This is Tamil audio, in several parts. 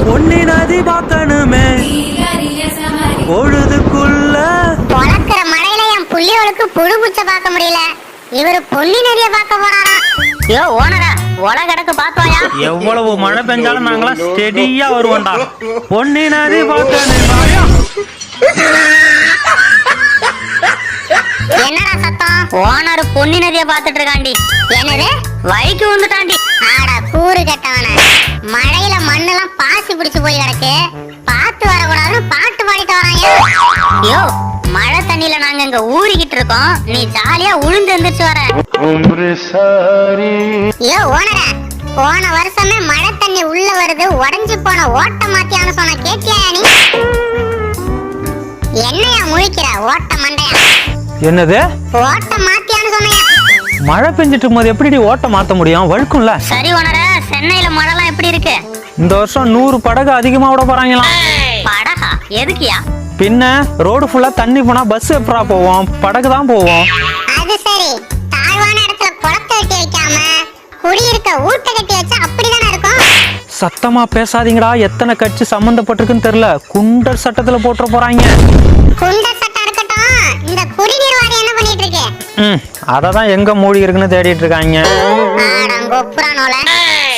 பொன்னி நதி பார்க்கணுமே பொழுதுக்குள்ள பொழக்கிற மழையில என் புள்ளியோளுக்கு புழு பூச்ச பார்க்க முடியல. இவரு பொன்னி நதியை பார்க்க போறாரா? யோ ஓனரா, உலகடக்கு பாத்துவாயா? எவ்வளவு மழை பெஞ்சாலும் நாங்களாம் ஸ்டெடியா வருவோம்டா. பொன்னி நதி பார்க்கணுமே. என்னடா சத்தம்? ஓனர் பொன்னி நதியை பார்த்துட்டு இருக்காண்டி. என்னது வழிக்கு வந்துட்டாண்டி? ஆடா கூறு கட்டவன, மழையில மண்ணெல்லாம் பாசி பிடிச்சு போய் கிடக்கு, பார்த்து வரக்கூடாதுன்னு பாட்டு பாடிட்டு வராங்க. யோ மழை தண்ணியில நாங்க இங்க ஊறிக்கிட்டு இருக்கோம், நீ ஜாலியா உளுந்து எந்திரிச்சு வர. யோ ஓனர, போன வருஷமே மழை தண்ணி உள்ள வருது, உடஞ்சி போன ஓட்ட மாத்தியான்னு சொன்ன கேட்டியா நீ? என்னையா முழிக்கிற ஓட்ட மண்டையா? என்னது ஓட்ட மாத்தியான்னு சொன்னையா? மழை பெஞ்சிட்டு இருக்கும்போது எப்படி ஓட்ட மாத்த முடியும்? வழுக்கும்ல. சரி ஓனர, சென்னையில மழைலாம் எப்படி இருக்கு? இந்த வருஷம் 100 படகு அதிகமா விட போறாங்களாம். படகா? எதுக்கியா? பின்ன ரோடு ஃபுல்லா தண்ணி போனா பஸ் எப்படா போவோம்? படகு தான் போவோம். அது சரி, தாழ்வான இடத்துல குளத்தை வெட்டி வைக்காம குடியிருக்க ஊட்ட கட்டி வச்சா அப்படிதானே இருக்கும். சத்தமா பேசாதீங்கடா, எத்தனை கட்சி சம்பந்தப்பட்டிருக்குன்னு தெரியல. குண்டர் சட்டத்துல போட்டுற போறாங்க. குண்டர் சட்டம் இருக்கட்டும், இந்த குடிநீர் வாரியம் என்ன பண்ணிட்டு இருக்கு? அததான் எங்க மூடி இருக்குன்னு தேடிட்டு இருக்காங்க.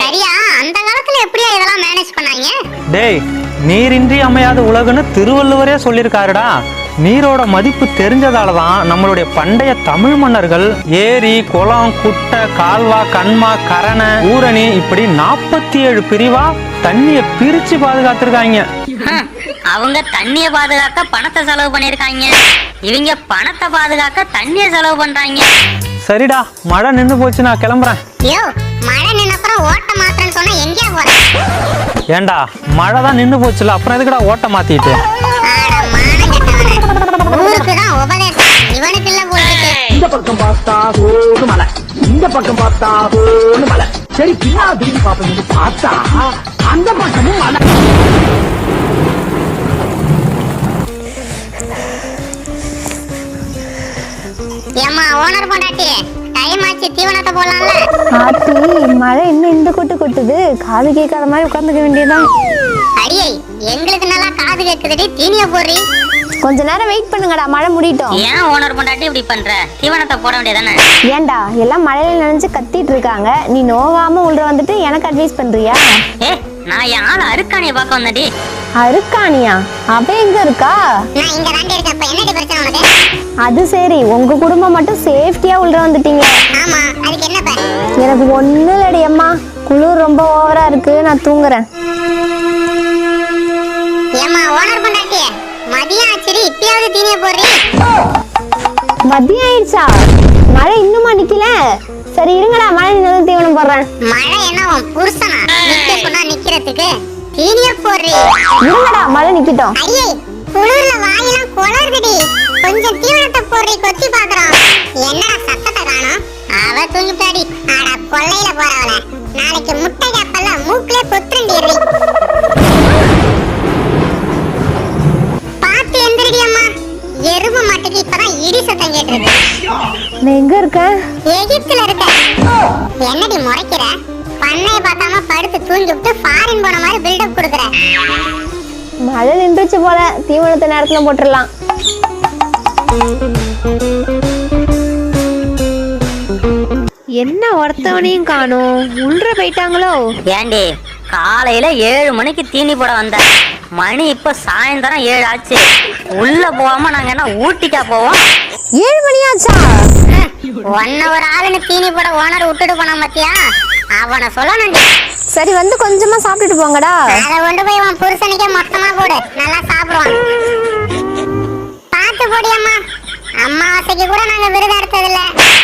சரியா, அந்த காலத்துல எப்படியா இதெல்லாம் மேனேஜ் பண்ணாங்க? டேய், நீரின்றி அமையாத உலகுன்னு திருவள்ளுவரே சொல்லியிருக்காருடா. நீரோட மதிப்பு தெரிஞ்சதாலதான் நம்மளுடைய பண்டைய தமிழ் மன்னர்கள் ஏரி, குளம், குட்டை, கால்வா, கண்மா, கரணை, ஊரணி இப்படி 47 பிரிவா தண்ணிய பிரிச்சு பாதுகாத்திருக்காங்க. அவங்க தண்ணிய பாதுகாக்க பணத்தை செலவு பண்ணிருக்காங்க, இவங்க பணத்தை பாதுகாக்க தண்ணிய செலவு பண்றாங்க. சரிடா, மழை நின்னு போச்சு, நான் கிளம்புறேன். யோ மழை நின்னப்புறம் ஓட்ட மாத்திரன்னு சொன்னா எங்கேயா போற? ஏண்டா, மழை தான் நின்னு போச்சுல, அப்புறம் எதுக்குடா ஓட்ட மாத்திட்டு? ஊருக்குதான் உபதேசம், இவனுக்கு இல்ல போயிருக்கு. இந்த பக்கம் பார்த்தா ஓடு மலை, இந்த பக்கம் பார்த்தா ஓடு மலை. சரி பின்னாடி பாப்பீங்க, பார்த்தா அந்த பக்கமும் மலை. ஏமா ஓனர் பொண்டாட்டி, டைம் ஆச்சு, தீவனத்தை போடலாம்ல? ஆத்தி, மழை இன்னும் இந்த கொட்டு கொட்டுது, காது கேட்காத மாதிரி உட்காந்துக்க வேண்டியதான். அடியே, எங்களுக்கு நல்லா காது கேக்குதுடி, தீனிய போடுறி. கொஞ்ச நேரம் வெயிட் பண்ணுங்கடா, மழை முடியட்டும். ஏன் ஓனர் பொண்டாட்டி இப்படி பண்ற? தீவனத்தை போட வேண்டியதானே? ஏன்டா எல்லாம் மழையில நினைச்சு கத்திட்டு இருக்காங்க, நீ நோகாம உள்ள வந்துட்டு எனக்கு அட்வைஸ் பண்றியா? நான் என் ஆள அருக்காணிய பார்க்க வந்தடி. அருக்காணியா? அவ எங்க இருக்கா? நான் இங்க தாண்டி இருக்கேன். இப்ப என்னடி பிரச்சனை உனக்கு? அது சரி, உங்க குடும்பம் மட்டும் சேஃப்டியா உள்ள வந்துட்டீங்க. ஆமா, அதுக்கு என்ன பே? எனக்கு ஒண்ணு இல்லடி அம்மா, குளிர் ரொம்ப ஓவரா இருக்கு, நான் தூங்குறேன். ஏமா ஓனர் பொண்டாட்டி, மதியம் ஆச்சுடி, இப்பயாவது தீனிய போடுறி. மதியம் ஆயிடுச்சா? மழை இன்னுமா நிக்கல? சரி இருங்கடா, மழை நின்று தீவனம் போடுறேன். மழை என்ன உன் புருஷனா நிக்க சொன்னா நிக்கிறதுக்கு? தீனிய போடுறி. இருங்கடா, மழை நிக்கட்டும். ஐயே, குளிர்ல வாயெல்லாம் குளறுதுடி, கொஞ்சம் தீவனத்தை போடுறி, கொத்தி பாக்குறோம். என்னடா சத்தத்தை காணோம்? அவ தூங்கிட்டாடி. ஆட கொள்ளையில போறவள, நாளைக்கு முட்டை கேப்பல்ல, மூக்குல கொத்துறீ. பாத்து எந்திரடி அம்மா, எருவு மாட்டுக்கு இப்பதான் இடி சத்தம் கேட்டிருக்கு. நான் எங்க இருக்கேன்? எகிப்துல இருக்க. என்னடி முறைக்கிற? பண்ணைய பார்க்காம படுத்து தூங்கி விட்டு ஃபாரின் போன மாதிரி பில்டப் கொடுக்குற. மழை நின்றுச்சு போல, தீவனத்தை நேரத்துல போட்டுடலாம். என்ன ஒருத்தவனையும் காணோம், உள்ள போயிட்டாங்களோ? ஏண்டி, காலையில 7 மணிக்கு தீனி போட வந்த, மணி இப்ப சாயந்தரம் 7 ஆச்சு. உள்ள போகாம நாங்க என்ன ஊட்டிக்கா போவோம்? 7 மணி ஆச்சா? ஒரு ஆளுன்னு தீனி போட ஓனர் விட்டுட்டு போனா பாத்தியா? அவனை சொல்லணும். சரி வந்து கொஞ்சமா சாப்பிட்டுட்டு போங்கடா. அதை கொண்டு போய் உன் புருஷனுக்கே மொத்தமா போடு, நல்லா சாப்பிடுவான். பாத்து போடியம்மா, அம்மாவாசைக்கு கூட நாங்க விருது எடுத்ததில்ல,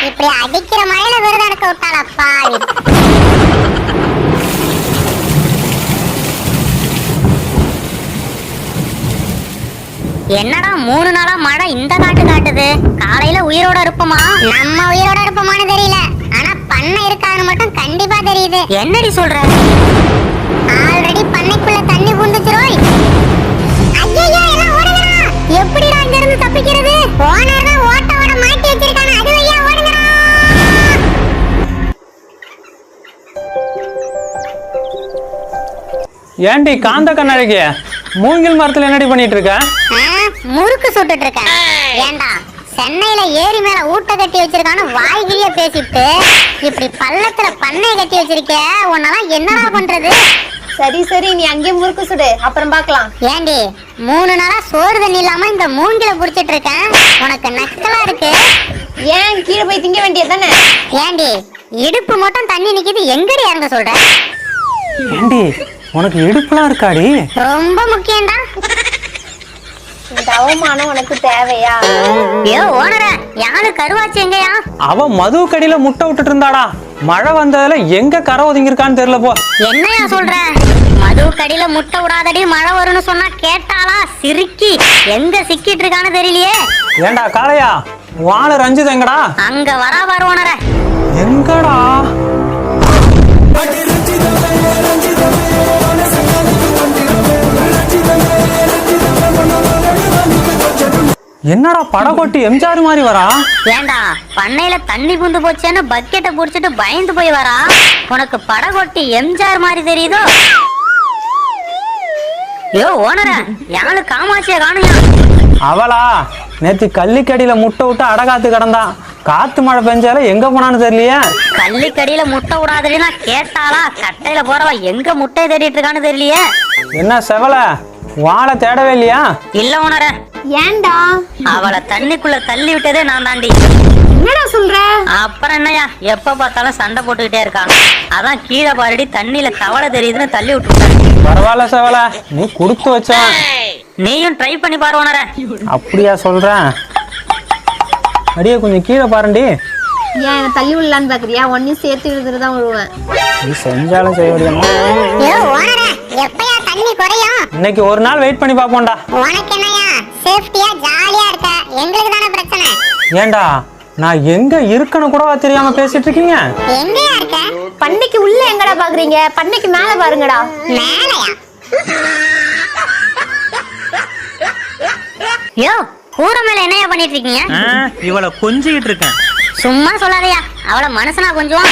இப்படி அடிக்கிற மழையில விருது எடுக்க விட்டாளப்பா. என்னடா 3 நாளா மழை இந்த காட்டுது? காலையில உயிரோட இருப்போமா? நம்ம உயிரோட இருப்போமான்னு தெரியல, ஆனா பண்ணை இருக்கான்னு மட்டும் கண்டிப்பா தெரியுது. என்னடி சொல்ற? ஆல்ரெடி பண்ணைக்குள்ள தண்ணி பூந்துச்சுரோய். ஐயையோ, எல்லாம் ஓடுங்கடா. எப்படிடா இங்க இருந்து தப்பிக்கிறது? ஓனர் தான் ஓட்டோட மாட்டி வச்சிருக்கானே, அது வழியா ஓடுங்கடா. ஏண்டி காந்த கண்ணழகி, மூங்கில் மரத்துல என்னடி பண்ணிட்டு இருக்க? முறுக்கு சுட்டுட்டு இருக்கேன். ஏண்டா சென்னையில ஏரி மேல ஊட்ட கட்டி வச்சிருக்கான்னு வாய்கிழிய பேசிட்டு இப்படி பள்ளத்துல பண்ணை கட்டி வச்சிருக்க, உன்னெல்லாம் என்னடா பண்றது? சரி சரி, நீ அங்கேயே முறுக்கு சுடு, அப்புறம் பார்க்கலாம். ஏண்டி 3 நாளா சோறு தண்ணி இல்லாம இந்த மூங்கில புடிச்சிட்டு இருக்கேன், உனக்கு நக்கலா இருக்கு? ஏன் கீழே போய் திங்க வேண்டியது தானே? ஏண்டி இடுப்பு மட்டும் தண்ணி நிக்குது, எங்கடி இறங்க சொல்ற? ஏண்டி உனக்கு இடுப்புலாம் இருக்காடி? ரொம்ப முக்கியம்டா. இந்த அவமானம் உனக்கு தேவையா? ஏ ஓனர, யாரு கருவாச்சு எங்கயா? அவ மது கடியில முட்டை விட்டுட்டு இருந்தாடா. மழை வந்ததுல எங்க கரை ஒதுங்கிருக்கான்னு தெரியல போ. என்னையா சொல்ற? மது கடியில முட்டை விடாதடி மழை வரும்னு சொன்னா கேட்டாளா? சிரிக்கி எங்க சிக்கிட்டு இருக்கான்னு தெரியலையே. ஏண்டா காளையா, வாழ ரஞ்சித் எங்கடா? அங்க வரா பாரு ஓனர. எங்கடா? என்னடா படகொட்டி எம்ஜிஆர் மாதிரி வரா? ஏண்டா பண்ணையில தண்ணி புந்து போச்சேன்னு பக்கெட்டை புடிச்சிட்டு பயந்து போய் வரா. உனக்கு படகொட்டி எம்ஜிஆர் மாதிரி தெரியுதோ? யோ ஓனர, யாரு காமாட்சிய காணுயா? அவளா நேத்து கள்ளிக்கடியில முட்டை விட்டு அடகாத்து கிடந்தா. காத்து மழை பெஞ்சால எங்க போனான்னு தெரியலையே. கள்ளிக்கடியில முட்டை விடாதடினா கேட்டாளா? கட்டையில போறவ எங்க முட்டையை தேடிட்டு இருக்கான்னு தெரியலையே. என்ன செவல, வாழை தேடவே இல்லையா? இல்ல ஓனர. ஏன்டா? அவளை தண்ணிக்குள்ள தள்ளி விட்டதே நான் தாண்டி. என்னடா சொல்ற? அப்புறம் என்னையா, எப்ப பார்த்தாலும் சண்டை போட்டுக்கிட்டே இருக்காங்க. அதான் கீழே பாருடி தண்ணியில தவளை தெரியுதுன்னு தள்ளி விட்டுட்டேன். பரவாயில்ல செவல, நீ கொடுத்து வச்ச. நீயும் ட்ரை பண்ணி பாரு ஓனர. அப்படியா சொல்றேன்? அடியே கொஞ்சம் கீழே பாருண்டி. ஏன் என்ன தள்ளி விடலான்னு பாக்குறியா? ஒன்னையும் சேர்த்து விழுதுதான் விழுவேன். நீ செஞ்சாலும் செய்ய முடியுமா? எப்பயா தண்ணி குறையும்? இன்னைக்கு ஒரு நாள் வெயிட் பண்ணி பாப்போம்டா. உனக்கு என்னையா, சேஃப்டியா ஜாலியா இருக்க, எங்களுக்கு தானே பிரச்சனை. ஏண்டா நான் எங்க இருக்கணும் கூடவா தெரியாம பேசிட்டு இருக்கீங்க? எங்கயா இருக்க? பண்ணைக்கு உள்ள எங்கடா பாக்குறீங்க? பண்ணைக்கு மேல பாருங்கடா. மேலையா? யோ கூரை மேல என்னையா பண்ணிட்டு இருக்கீங்க? இவளை கொஞ்சிக்கிட்டு இருக்கேன். சும்மா சொல்லாதயா, அவளை மனசனா கொஞ்சம்.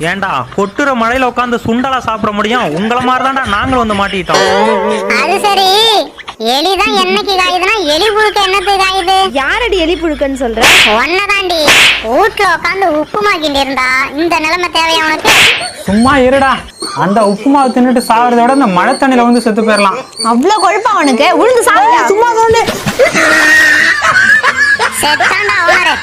ஏண்டா கொட்டுற மழையில உட்காந்து சுண்டலா சாப்பிட முடியும்? உங்களை மாதிரிதான்டா நாங்களும் வந்து மாட்டிக்கிட்டோம். அது சரி, எலிதான் என்னைக்கு காயுதுன்னா எலி புழுக்க என்னத்துக்கு காயுது? யாரடி எலி புழுக்கன்னு சொல்ற? ஒன்னதாண்டி வீட்டுல உட்காந்து உப்புமாக்கிட்டு இருந்தா இந்த நிலைமை தேவையா உனக்கு? சும்மா இருடா, அந்த உப்புமாவை தின்னுட்டு சாகிறத விட இந்த மழை தண்ணியில வந்து செத்து போயிடலாம். அவ்வளவு கொழுப்பா உனக்கு? உளுந்து சாப்பிட சும்மா சொல்லு. செத்தாண்டா ஓனரு.